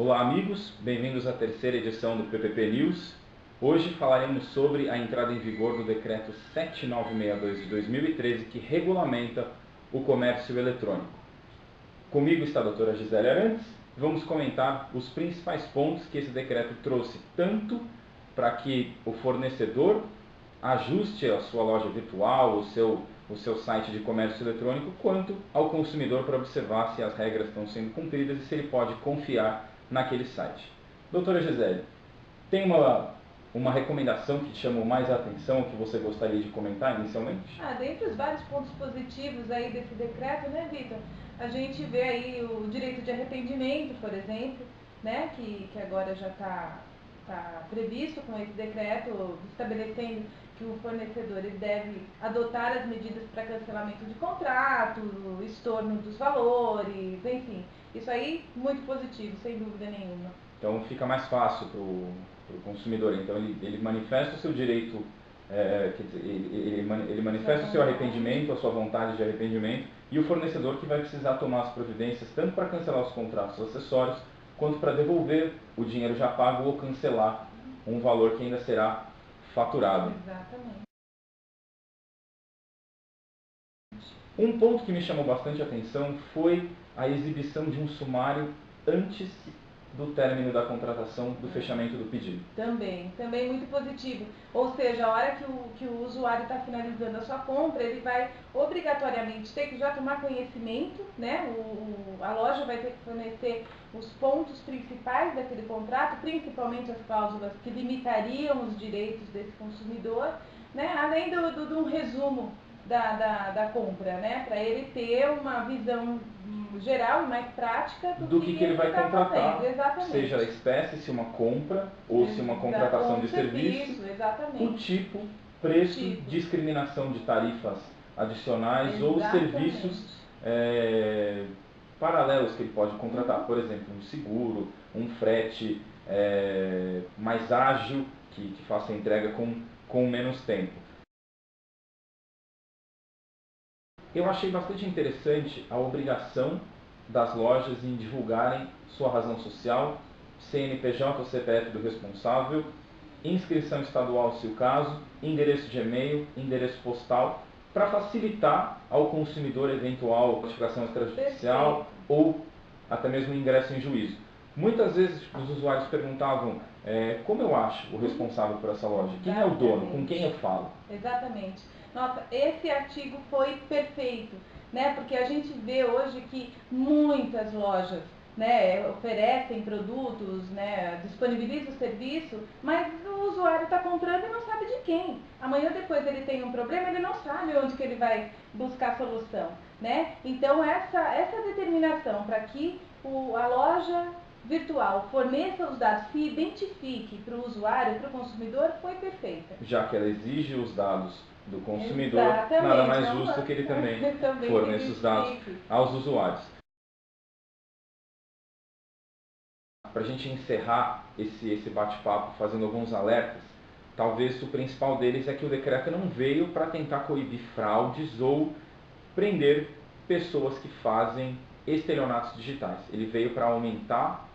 Olá amigos, bem-vindos à terceira edição do PPP News. Hoje falaremos sobre a entrada em vigor do Decreto 7962 de 2013, que regulamenta o comércio eletrônico. Comigo está a doutora Gisele Arantes. Vamos comentar os principais pontos que esse decreto trouxe, tanto para que o fornecedor ajuste a sua loja virtual, o seu site de comércio eletrônico, quanto ao consumidor para observar se as regras estão sendo cumpridas e se ele pode confiar naquele site. Doutora Gisele, tem uma recomendação que te chamou mais a atenção, que você gostaria de comentar inicialmente? Dentre os vários pontos positivos aí desse decreto, né, Vitor? A gente vê aí o direito de arrependimento, por exemplo, né, que agora já está previsto com esse decreto, estabelecendo que o fornecedor ele deve adotar as medidas para cancelamento de contrato, estorno dos valores, enfim. Isso aí, muito positivo, sem dúvida nenhuma. Então fica mais fácil para o consumidor. Então ele manifesta o seu direito, quer dizer, ele manifesta o seu arrependimento, a sua vontade de arrependimento, e o fornecedor que vai precisar tomar as providências tanto para cancelar os contratos acessórios, quanto para devolver o dinheiro já pago ou cancelar um valor que ainda será faturado. Exatamente. Um ponto que me chamou bastante atenção foi a exibição de um sumário antes do término da contratação, do fechamento do pedido. Também muito positivo. Ou seja, a hora que o usuário está finalizando a sua compra, ele vai obrigatoriamente ter que já tomar conhecimento, né? A loja vai ter que fornecer os pontos principais daquele contrato, principalmente as cláusulas que limitariam os direitos desse consumidor, né? Além de um resumo da compra, né? Para ele ter uma visão geral e mais prática do que ele vai contratar, exatamente. seja a espécie, se uma compra ou se uma contratação de serviço, exatamente. o tipo, preço, discriminação de tarifas adicionais ou serviços paralelos que ele pode contratar, por exemplo, um seguro, um frete mais ágil, que faça a entrega com menos tempo. Eu achei bastante interessante a obrigação das lojas em divulgarem sua razão social, CNPJ ou CPF do responsável, inscrição estadual se o caso, endereço de e-mail, endereço postal, para facilitar ao consumidor eventual notificação extrajudicial ou até mesmo ingresso em juízo. Muitas vezes os usuários perguntavam como eu acho o responsável por essa loja, quem é o dono, com quem eu falo. Exatamente. Nossa, esse artigo foi perfeito, né? Porque a gente vê hoje que muitas lojas, né, oferecem produtos, né, disponibilizam o serviço, mas o usuário está comprando e não sabe de quem. Amanhã depois ele tem um problema, ele não sabe onde que ele vai buscar a solução, né? Então essa determinação para que a loja virtual forneça os dados, se identifique para o usuário, para o consumidor, foi perfeita. Já que ela exige os dados do consumidor, nada mais justo que ele também forneça os dados aos usuários. Para a gente encerrar esse bate-papo fazendo alguns alertas, talvez o principal deles é que o decreto não veio para tentar coibir fraudes ou prender pessoas que fazem estelionatos digitais. Ele veio para aumentar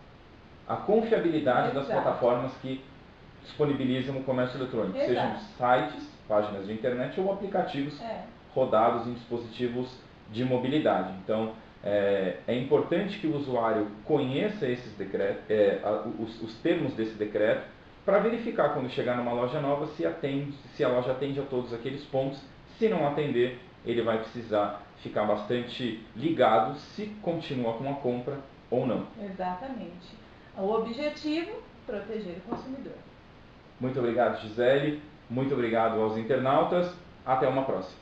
a confiabilidade das plataformas que disponibilizam o comércio eletrônico, sejam sites, páginas de internet ou aplicativos rodados em dispositivos de mobilidade. Então, é importante que o usuário conheça esses decretos, os termos desse decreto, para verificar quando chegar numa loja nova se a loja atende a todos aqueles pontos. Se não atender, ele vai precisar ficar bastante ligado se continua com a compra ou não. Exatamente. O objetivo, proteger o consumidor. Muito obrigado, Gisele. Muito obrigado aos internautas. Até uma próxima.